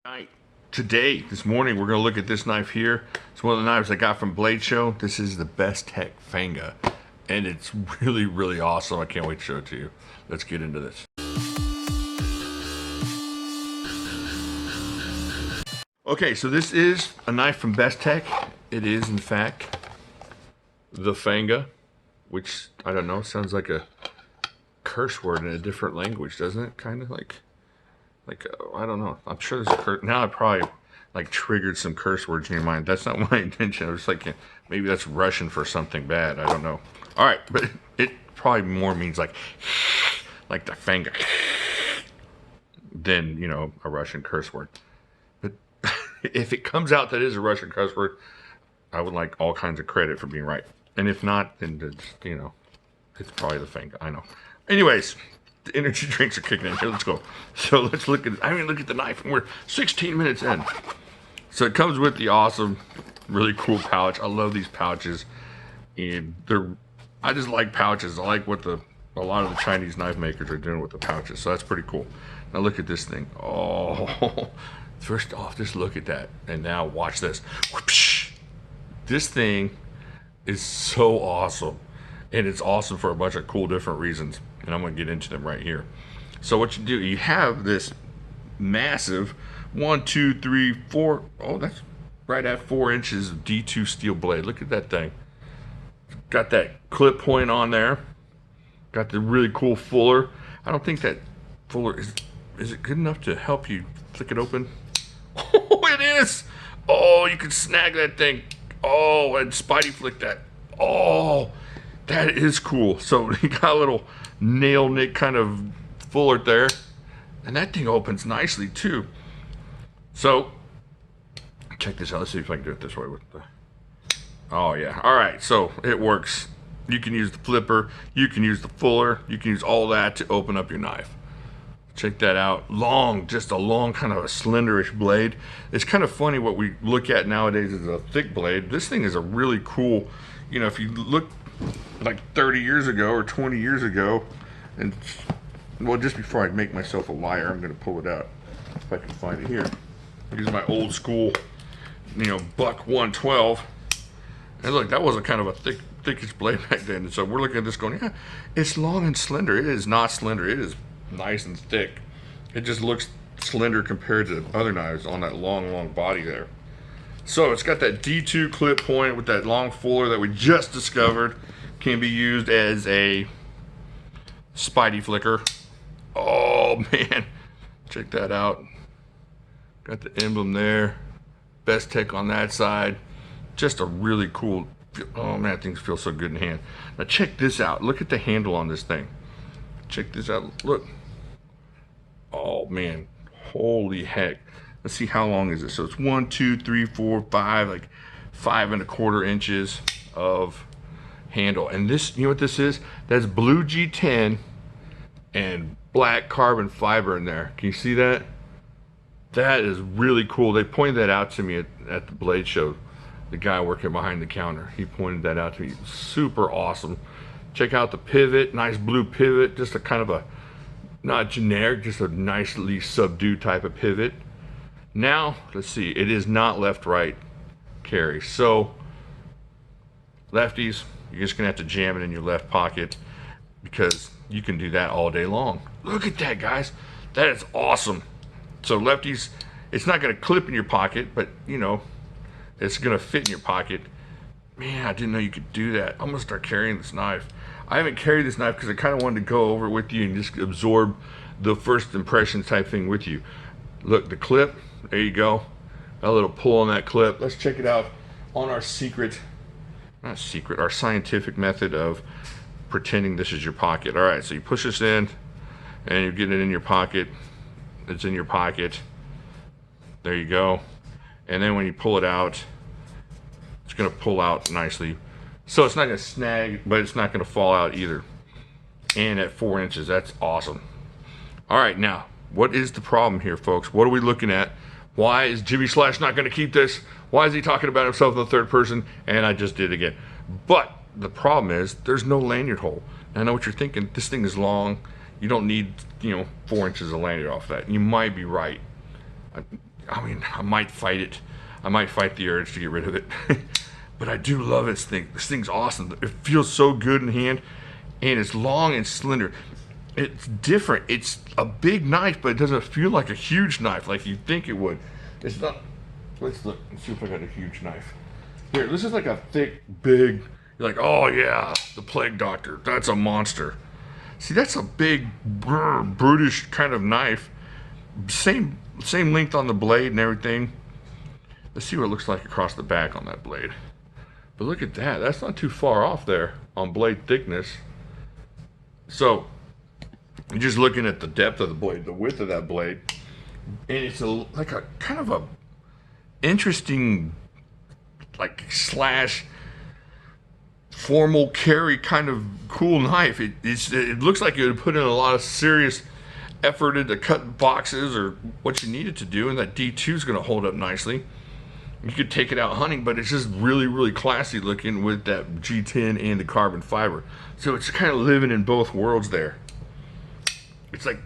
Right. Today, this morning, we're going to look at this knife here. It's one of the knives I got from Blade Show. This is the Bestech Fanga, and it's really, really awesome. I can't wait to show it to you. Let's get into this. Okay, so this is a knife from Bestech. It is, in fact, the Fanga, which, I don't know, sounds like a curse word in a different language, doesn't it? Kind of like I don't know. I'm sure there's a curse. Now I probably like triggered some curse words in your mind. That's not my intention. I was like, maybe that's Russian for something bad. I don't know. All right, but it probably more means like the Fanga than, you know, a Russian curse word. But if it comes out that is a Russian curse word, I would like all kinds of credit for being right. And if not, then it's, you know, it's probably the Fanga. I know. Anyways. The energy drinks are kicking in here. Let's go. So let's look at look at the knife, and we're 16 minutes in. So it comes with the awesome, really cool pouch. I love these pouches, and I just like pouches. I like what a lot of the Chinese knife makers are doing with the pouches. So that's pretty cool. Now look at this thing. Oh, first off, just look at that, and now watch this. Whoopsh. This thing is so awesome, and it's awesome for a bunch of cool different reasons. And I'm going to get into them right here. So what you do, you have this massive 1, 2, 3, 4. Oh, that's right at 4 inches of D2 steel blade. Look at that thing. Got that clip point on there. Got the really cool fuller. I don't think that fuller is it good enough to help you flick it open? Oh, it is. Oh, you can snag that thing. Oh, and Spidey flick that. Oh, that is cool. So you got a little nail nick kind of fuller there, and that thing opens nicely too. So check this out. Let's see if I can do it this way with the oh yeah. All right, so it works. You can use the flipper, you can use the fuller, you can use all that to open up your knife. Check that out. Long, just a long kind of a slenderish blade. It's kind of funny what we look at nowadays as a thick blade. This thing is a really cool, you know, if you look like 30 years ago or 20 years ago, and well, just before I make myself a liar, I'm going to pull it out if I can find it here. Use my old school, you know, buck 112, and look, that was a kind of a thickish blade back then. And so we're looking at this going, yeah, it's long and slender. It is not slender. It is nice and thick. It just looks slender compared to other knives on that long body there. So it's got that D2 clip point with that long fuller that we just discovered. Can be used as a Spidey flicker. Oh man, check that out. Got the emblem there. Bestech on that side. Just a really cool, oh man, things feel so good in hand. Now check this out. Look at the handle on this thing. Check this out, look. Oh man, holy heck. Let's see, how long is it? So it's 1, 2, 3, 4, 5, like 5 1/4 inches of handle. And this, you know what this is? That's blue G10 and black carbon fiber in there. Can you see that? That is really cool. They pointed that out to me at the Blade Show. The guy working behind the counter, he pointed that out to me. Super awesome. Check out the pivot, nice blue pivot. Just a kind of a, not generic, just a nicely subdued type of pivot. Now, let's see, it is not left-right carry. So, lefties, you're just gonna have to jam it in your left pocket because you can do that all day long. Look at that, guys. That is awesome. So lefties, it's not gonna clip in your pocket, but you know, it's gonna fit in your pocket. Man, I didn't know you could do that. I'm gonna start carrying this knife. I haven't carried this knife because I kind of wanted to go over it with you and just absorb the first impressions type thing with you. Look, the clip, there you go. A little pull on that clip. Let's check it out on our our scientific method of pretending this is your pocket. All right, so you push this in and you get it in your pocket. It's in your pocket. There you go. And then when you pull it out, it's gonna pull out nicely. So it's not gonna snag, but it's not gonna fall out either. And at 4 inches, that's awesome. All right, now, what is the problem here, folks? What are we looking at? Why is Jimislash not gonna keep this? Why is he talking about himself in the third person? And I just did it again. But the problem is there's no lanyard hole. And I know what you're thinking. This thing is long. You don't need, you know, 4 inches of lanyard off that. You might be right. I mean, I might fight it. I might fight the urge to get rid of it. But I do love this thing. This thing's awesome. It feels so good in hand, and it's long and slender. It's different. It's a big knife, but it doesn't feel like a huge knife like you think it would. It's not. Let's look and see if I got a huge knife. Here, this is like a thick, big. You're like, oh yeah, the plague doctor. That's a monster. See, that's a big, brutish kind of knife. Same length on the blade and everything. Let's see what it looks like across the back on that blade. But look at that. That's not too far off there on blade thickness. So, you're just looking at the depth of the blade, the width of that blade. And it's like a kind of a interesting, like, slash formal carry kind of cool knife. It looks like it would put in a lot of serious effort into cutting boxes or what you needed to do, and that D2 is going to hold up nicely. You could take it out hunting, but it's just really, really classy looking with that G10 and the carbon fiber. So it's kind of living in both worlds there. It's like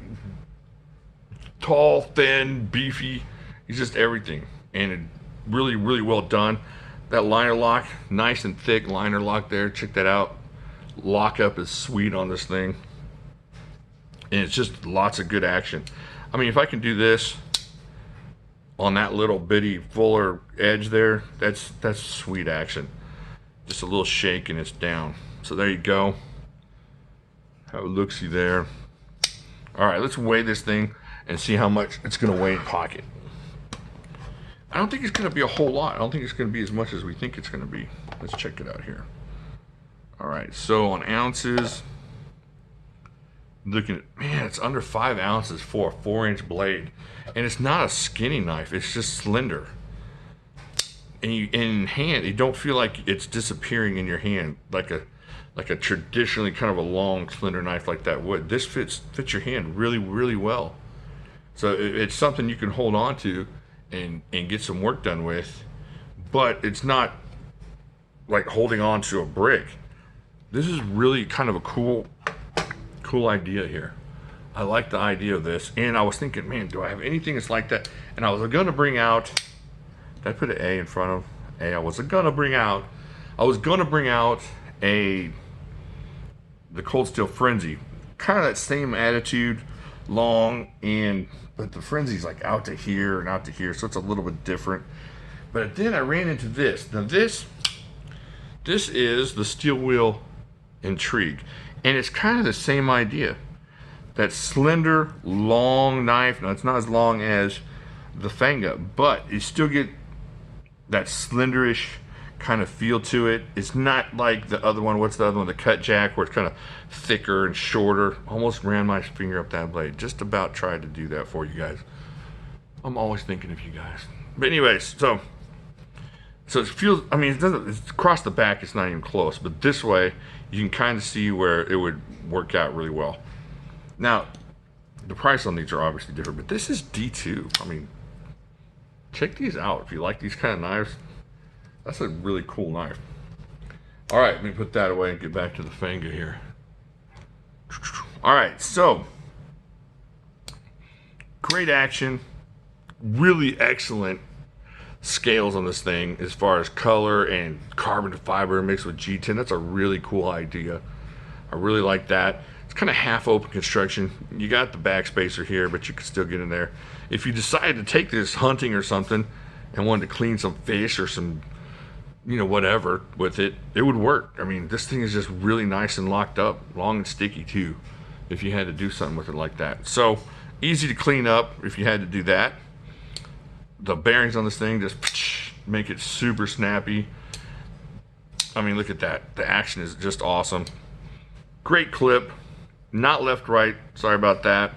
tall, thin, beefy. It's just everything, and it really, really well done. That liner lock, nice and thick liner lock there. Check that out. Lockup is sweet on this thing, and it's just lots of good action. I mean, if I can do this on that little bitty fuller edge there, that's sweet action. Just a little shake and it's down. So there you go. How it looks there. All right, let's weigh this thing and see how much it's gonna weigh in pocket. I don't think it's gonna be a whole lot. I don't think it's gonna be as much as we think it's gonna be. Let's check it out here. All right, so on ounces, looking at, man, it's under 5 ounces for a 4-inch blade. And it's not a skinny knife, it's just slender. And in hand, you don't feel like it's disappearing in your hand like a traditionally kind of a long, slender knife like that would. This fits your hand really, really well. So it's something you can hold on to and get some work done with, but it's not like holding on to a brick. This is really kind of a cool idea here. I like the idea of this, and I was thinking, man, do I have anything that's like that? And I was gonna bring out, did I put an A in front of A? I was gonna bring out the Cold Steel Frenzy. Kind of that same attitude, long, but the Frenzy's like out to here and out to here, so it's a little bit different. But then I ran into this. Now this is the Steel Wheel Intrigue, and it's kind of the same idea. That slender, long knife. Now, it's not as long as the Fanga, but you still get that slenderish kind of feel to it. It's not like the other one. What's the other one? The Cut Jack, where it's kind of thicker and shorter. Almost ran my finger up that blade. Just about tried to do that for you guys. I'm always thinking of you guys. But anyways, so it feels, I mean, it's across the back, it's not even close. But this way, you can kind of see where it would work out really well. Now, the price on these are obviously different, but this is D2. I mean, check these out. If you like these kind of knives, that's a really cool knife. All right, let me put that away and get back to the Fanga here. All right, so great action, really excellent scales on this thing as far as color and carbon fiber mixed with G10. That's a really cool idea. I really like that. It's kind of half open construction. You got the backspacer here, but you can still get in there. If you decide to take this hunting or something and wanted to clean some fish or some, whatever with it, it would work. I mean, this thing is just really nice and locked up, long and sticky too, if you had to do something with it like that. So easy to clean up if you had to do that. The bearings on this thing just make it super snappy. I mean, look at that. The action is just awesome. Great clip. Not left, right. Sorry about that.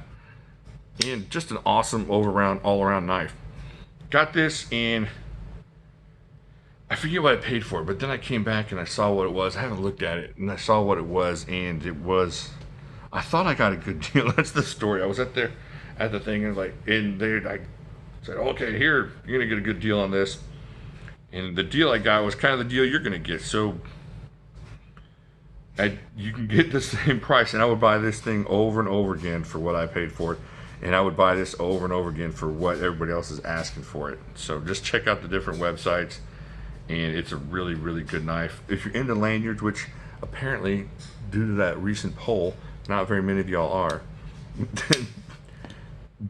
And just an awesome all-around knife. Got this in, I forget what I paid for it, but then I came back and I saw what it was. I haven't looked at it, and I saw what it was, and it was, I thought I got a good deal. That's the story. I was at the thing, and I said, okay, here, you're gonna get a good deal on this. And the deal I got was kind of the deal you're gonna get. So you can get the same price, and I would buy this thing over and over again for what I paid for it. And I would buy this over and over again for what everybody else is asking for it. So just check out the different websites, and it's a really, really good knife. If you're into lanyards, which apparently, due to that recent poll, not very many of y'all are,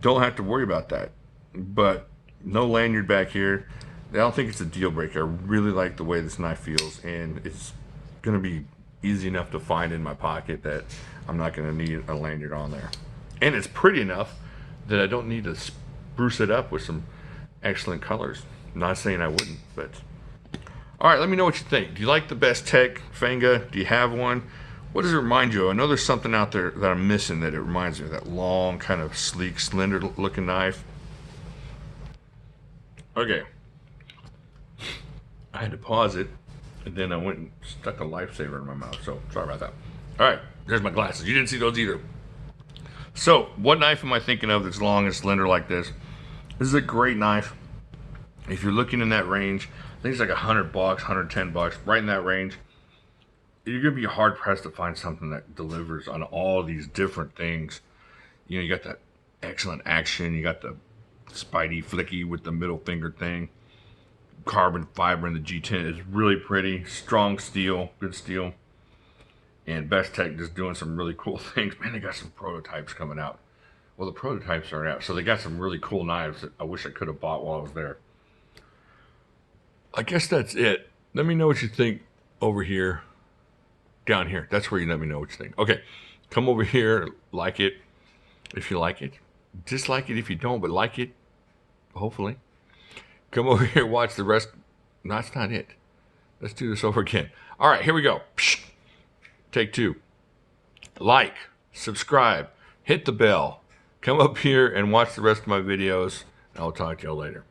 don't have to worry about that. But no lanyard back here. I don't think it's a deal breaker. I really like the way this knife feels, and it's going to be easy enough to find in my pocket that I'm not going to need a lanyard on there. And it's pretty enough that I don't need to spruce it up with some excellent colors. I'm not saying I wouldn't, but... Alright, let me know what you think. Do you like the Bestech Fanga? Do you have one? What does it remind you of? I know there's something out there that I'm missing that it reminds me of, that long, kind of sleek, slender looking knife. Okay. I had to pause it, and then I went and stuck a lifesaver in my mouth, so sorry about that. Alright, there's my glasses. You didn't see those either. So, what knife am I thinking of that's long and slender like this? This is a great knife. If you're looking in that range, I think it's like $100, $110, right in that range. You're going to be hard pressed to find something that delivers on all these different things. You know, you got that excellent action, you got the Spidey flicky with the middle finger thing. Carbon fiber in the G10 is really pretty. Strong steel, good steel. And Bestech just doing some really cool things. Man, they got some prototypes coming out. Well, the prototypes are out, so they got some really cool knives that I wish I could have bought while I was there. I guess that's it. Let me know what you think over here. Down here. That's where you let me know what you think. Okay, come over here, like it if you like it. Dislike it if you don't, but like it, hopefully. Come over here, watch the rest. No, that's not it. Let's do this over again. All right, here we go. Take two. Like, subscribe, hit the bell. Come up here and watch the rest of my videos. I'll talk to y'all later.